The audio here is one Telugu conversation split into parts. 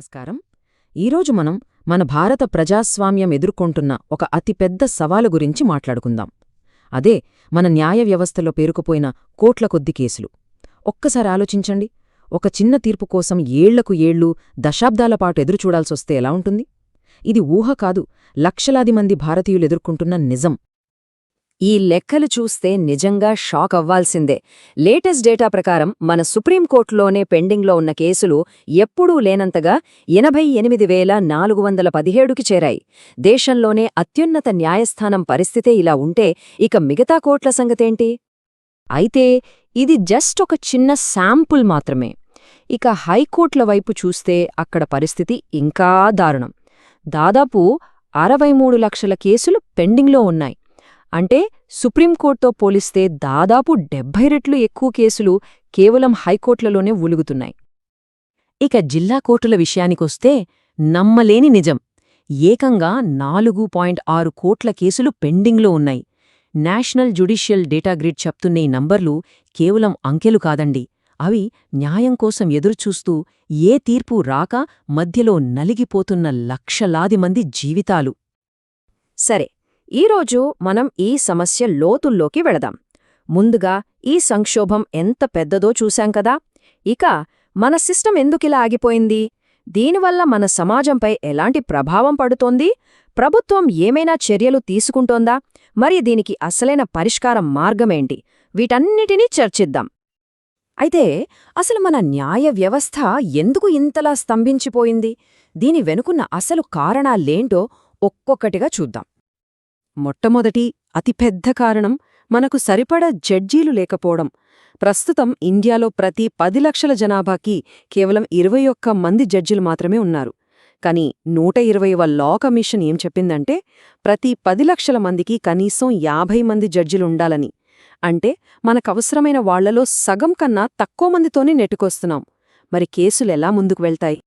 నమస్కారం. ఈరోజు మనం మన భారత ప్రజాస్వామ్యం ఎదుర్కొంటున్న ఒక అతిపెద్ద సవాలు గురించి మాట్లాడుకుందాం. అదే మన న్యాయ వ్యవస్థలో పేరుకుపోయిన కోట్ల కొద్ది కేసులు. ఒక్కసారి ఆలోచించండి, ఒక చిన్న తీర్పు కోసం ఏళ్లకు ఏళ్లు దశాబ్దాల పాటు ఎదురుచూడాల్సొస్తే ఎలా ఉంటుంది? ఇది ఊహ కాదు, లక్షలాది మంది భారతీయులు ఎదుర్కొంటున్న నిజం. ఈ లెక్కలు చూస్తే నిజంగా షాక్ అవ్వాల్సిందే. లేటెస్ట్ డేటా ప్రకారం మన సుప్రీంకోర్టులోనే పెండింగ్లో ఉన్న కేసులు ఎప్పుడూ లేనంతగా 88,417కి చేరాయి. దేశంలోనే అత్యున్నత న్యాయస్థానం పరిస్థితే ఇలా ఉంటే ఇక మిగతా కోర్టుల సంగతేంటి? అయితే ఇది జస్ట్ ఒక చిన్న శాంపుల్ మాత్రమే. ఇక హైకోర్టుల వైపు చూస్తే అక్కడ పరిస్థితి ఇంకా దారుణం. దాదాపు 63 లక్షల కేసులు పెండింగ్లో ఉన్నాయి. అంటే సుప్రీంకోర్టుతో పోలిస్తే దాదాపు 70 రెట్లు ఎక్కువ కేసులు కేవలం హైకోర్టులలోనే ఉలుగుతున్నాయి. ఇక జిల్లా కోర్టుల విషయానికొస్తే నమ్మలేని నిజం, ఏకంగా 4.6 కోట్ల కేసులు పెండింగ్లో ఉన్నాయి. నేషనల్ జ్యుడిషియల్ డేటా గ్రిడ్ చెప్తున్న ఈ నంబర్లు కేవలం అంకెలు కాదండి, అవి న్యాయం కోసం ఎదురుచూస్తూ ఏ తీర్పు రాక మధ్యలో నలిగిపోతున్న లక్షలాది మంది జీవితాలు. సరే, ఈరోజు మనం ఈ సమస్య లోతుల్లోకి వెళదాం. ముందుగా ఈ సంక్షోభం ఎంత పెద్దదో చూశాం కదా. ఇక మన సిస్టమ్ ఎందుకిలా ఆగిపోయింది? దీనివల్ల మన సమాజంపై ఎలాంటి ప్రభావం పడుతోంది? ప్రభుత్వం ఏమైనా చర్యలు తీసుకుంటోందా? మరి దీనికి అసలైన పరిష్కార మార్గమేంటి? వీటన్నిటినీ చర్చిద్దాం. అయితే అసలు మన న్యాయ వ్యవస్థ ఎందుకు ఇంతలా స్తంభించిపోయింది? దీని వెనుకున్న అసలు కారణాలేంటో ఒక్కొక్కటిగా చూద్దాం. మొట్టమొదటి అతిపెద్ద కారణం మనకు సరిపడ జడ్జీలు లేకపోవడం. ప్రస్తుతం ఇండియాలో ప్రతి 10 లక్షల జనాభాకి కేవలం 21 మంది జడ్జిలు మాత్రమే ఉన్నారు. కానీ 120వ లా కమిషన్ ఏం చెప్పిందంటే ప్రతి 10 లక్షల మందికి కనీసం 50 మంది జడ్జిలుండాలని. అంటే మనకవసరమైన వాళ్లలో సగం కన్నా తక్కువ మందితోనే నెట్టుకొస్తున్నాం. మరి కేసులెలా ముందుకు వెళ్తాయి?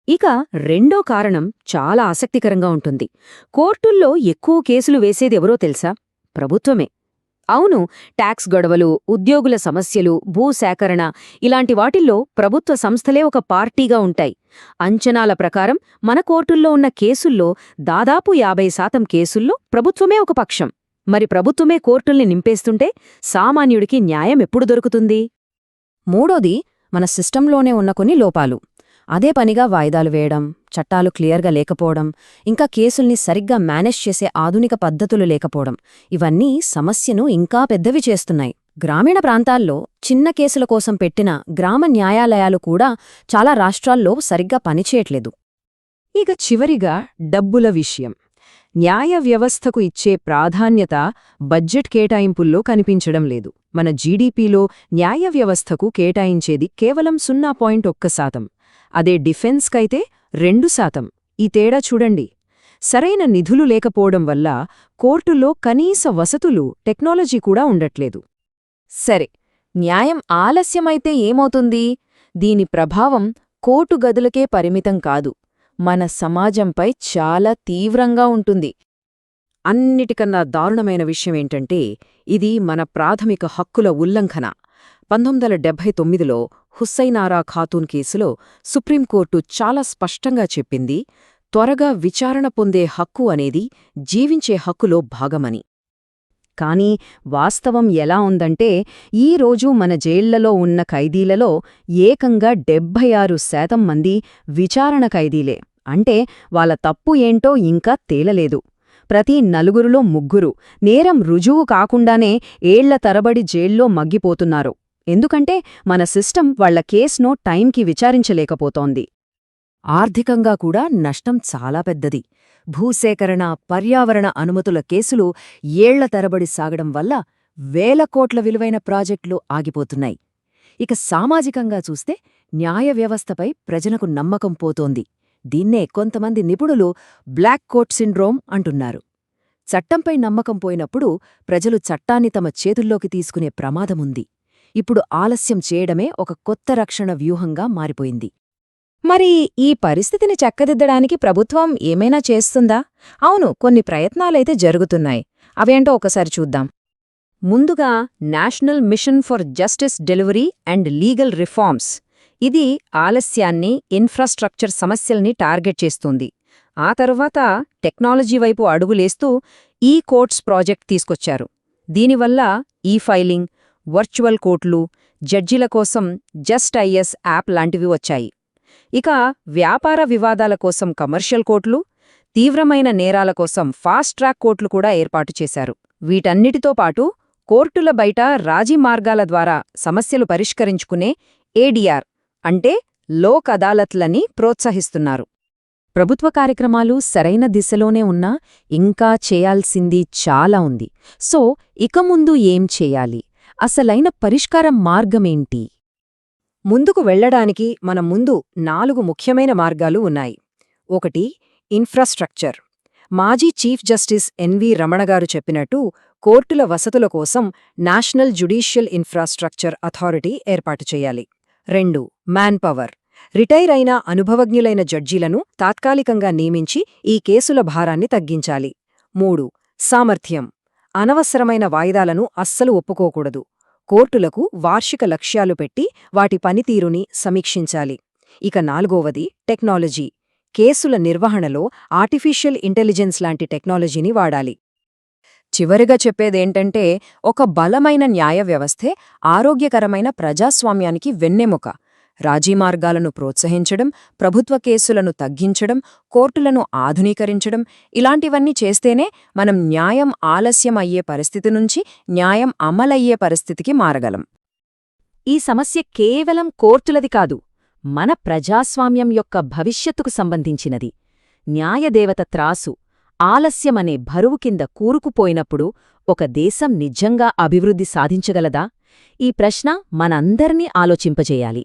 ఇక రెండో కారణం చాలా ఆసక్తికరంగా ఉంటుంది. కోర్టుల్లో ఎక్కువ కేసులు వేసేదెవరో తెలుసా? ప్రభుత్వమే. అవును, ట్యాక్స్ గొడవలు, ఉద్యోగుల సమస్యలు, భూసేకరణ ఇలాంటి వాటిల్లో ప్రభుత్వ సంస్థలే ఒక పార్టీగా ఉంటాయి. అంచనాల ప్రకారం మన కోర్టుల్లో ఉన్న కేసుల్లో దాదాపు 50% కేసుల్లో ప్రభుత్వమే ఒక పక్షం. మరి ప్రభుత్వమే కోర్టుల్ని నింపేస్తుంటే సామాన్యుడికి న్యాయం ఎప్పుడు దొరుకుతుంది? మూడోది మన సిస్టంలోనే ఉన్న కొన్ని లోపాలు. అదే పనిగా వాయిదాలు వేయడం, చట్టాలు క్లియర్గా లేకపోవడం, ఇంకా కేసుల్ని సరిగ్గా మేనేజ్ చేసే ఆధునిక పద్ధతులు లేకపోవడం, ఇవన్నీ సమస్యను ఇంకా పెద్దవి చేస్తున్నాయి. గ్రామీణ ప్రాంతాల్లో చిన్న కేసుల కోసం పెట్టిన గ్రామ న్యాయాలయాలు కూడా చాలా రాష్ట్రాల్లో సరిగ్గా పనిచేయట్లేదు. ఇక చివరిగా డబ్బుల విషయం. న్యాయ వ్యవస్థకు ఇచ్చే ప్రాధాన్యత బడ్జెట్ కేటాయింపుల్లో కనిపించడం లేదు. మన జీడీపీలో న్యాయ వ్యవస్థకు కేటాయించేది కేవలం 0.1%. అదే డిఫెన్స్కైతే 2%. ఈ తేడా చూడండి. సరైన నిధులు లేకపోవడం వల్ల కోర్టుల్లో కనీస వసతులు, టెక్నాలజీ కూడా ఉండట్లేదు. సరే, న్యాయం ఆలస్యమైతే ఏమవుతుంది? దీని ప్రభావం కోర్టు గదులకే పరిమితం కాదు, మన సమాజంపై చాలా తీవ్రంగా ఉంటుంది. అన్నిటికన్నా దారుణమైన విషయమేంటంటే ఇది మన ప్రాథమిక హక్కుల ఉల్లంఘన. 1979లో హుస్సైనారా ఖాతూన్ కేసులో సుప్రీంకోర్టు చాలా స్పష్టంగా చెప్పింది, త్వరగా విచారణ పొందే హక్కు అనేది జీవించే హక్కులో భాగమని. కానీ వాస్తవం ఎలా ఉందంటే ఈరోజు మన జైళ్లలో ఉన్న ఖైదీలలో ఏకంగా 76% మంది విచారణ ఖైదీలే. అంటే వాళ్ళ తప్పు ఏంటో ఇంకా తేలలేదు. ప్రతి 4గురిలో 3 నేరం రుజువు కాకుండానే ఏళ్ల తరబడి జైల్లో మగ్గిపోతున్నారు. ఎందుకంటే మన సిస్టం వాళ్ల కేసును టైంకి విచారించలేకపోతోంది. ఆర్థికంగా కూడా నష్టం చాలా పెద్దది. భూసేకరణ, పర్యావరణ అనుమతుల కేసులు ఏళ్ల తరబడి సాగడం వల్ల వేల కోట్ల విలువైన ప్రాజెక్టులు ఆగిపోతున్నాయి. ఇక సామాజికంగా చూస్తే న్యాయ వ్యవస్థపై ప్రజలకు నమ్మకం పోతోంది. దీన్నే కొంతమంది నిపుణులు బ్లాక్ కోట్ సిండ్రోమ్ అంటున్నారు. చట్టంపై నమ్మకం పోయినప్పుడు ప్రజలు చట్టాన్ని తమ చేతుల్లోకి తీసుకునే ప్రమాదముంది. ఇప్పుడు ఆలస్యం చేయడమే ఒక కొత్త రక్షణ వ్యూహంగా మారిపోయింది. మరి ఈ పరిస్థితిని చక్కదిద్దడానికి ప్రభుత్వం ఏమైనా చేస్తుందా? అవును, కొన్ని ప్రయత్నాలైతే జరుగుతున్నాయి. అవేంటో ఒకసారి చూద్దాం. ముందుగా national mission for justice delivery and legal reforms ఇది ఆలస్యాన్ని, ఇన్ఫ్రాస్ట్రక్చర్ సమస్యల్ని టార్గెట్ చేస్తుంది. ఆ తరువాత టెక్నాలజీ వైపు అడుగులేస్తూ కోర్ట్స్ ప్రాజెక్ట్ తీసుకొచ్చారు. దీనివల్ల ఫైలింగ్, వర్చువల్ కోర్టులు, జడ్జిల కోసం జస్ట్ యాప్ లాంటివి వచ్చాయి. ఇక వ్యాపార వివాదాల కోసం కమర్షియల్ కోర్టులు, తీవ్రమైన నేరాల కోసం ఫాస్ట్ ట్రాక్ కోర్టులు కూడా ఏర్పాటు చేశారు. వీటన్నిటితో పాటు కోర్టుల బయట రాజీ మార్గాల ద్వారా సమస్యలు పరిష్కరించుకునే ఏడీఆర్ అంటే లోక్ అదాలత్లని ప్రోత్సహిస్తున్నారు. ప్రభుత్వ కార్యక్రమాలు సరైన దిశలోనే ఉన్నా ఇంకా చేయాల్సింది చాలా ఉంది. సో ఇక ముందు ఏం చేయాలి? అసలైన పరిష్కారం మార్గమేంటి? ముందుకు వెళ్లడానికి మన ముందు 4 ముఖ్యమైన మార్గాలు ఉన్నాయి. 1. ఇన్ఫ్రాస్ట్రక్చర్. మాజీ చీఫ్ జస్టిస్ ఎన్వి రమణగారు చెప్పినట్టు కోర్టుల వసతుల కోసం నేషనల్ జ్యుడిషియల్ ఇన్ఫ్రాస్ట్రక్చర్ అథారిటీ ఏర్పాటు చేయాలి. 2. Man power. రిటైర్ అయిన అనుభవజ్ఞులైన జడ్జీలను తాత్కాలికంగా నియమించి ఈ కేసుల భారాన్ని తగ్గించాలి. 3. సామర్థ్యం. అనవసరమైన వాయిదాలను అస్సలు ఒప్పుకోకూడదు. కోర్టులకు వార్షిక లక్ష్యాలు పెట్టి వాటి పనితీరుని సమీక్షించాలి. ఇక 4వది టెక్నాలజీ. కేసుల నిర్వహణలో ఆర్టిఫిషియల్ ఇంటెలిజెన్స్ లాంటి టెక్నాలజీని వాడాలి. చివరిగా చెప్పేదేంటంటే, ఒక బలమైన న్యాయ వ్యవస్థే ఆరోగ్యకరమైన ప్రజాస్వామ్యానికి వెన్నెముక. రాజీ మార్గాలను ప్రోత్సహించడం, ప్రభుత్వ కేసులను తగ్గించడం, కోర్టులను ఆధునీకరించడం ఇలాంటివన్నీ చేస్తేనే మనం న్యాయం ఆలస్యం అయ్యే పరిస్థితి నుంచి న్యాయం అమలయ్యే పరిస్థితికి మారగలం. ఈ సమస్య కేవలం కోర్టులది కాదు, మన ప్రజాస్వామ్యం యొక్క భవిష్యత్తుకు సంబంధించినది. న్యాయదేవత త్రాసు ఆలస్యమనే బరువు కింద కూరుకుపోయినప్పుడు ఒక దేశం నిజంగా అభివృద్ధి సాధించగలదా? ఈ ప్రశ్న మనందర్నీ ఆలోచింపజేయాలి.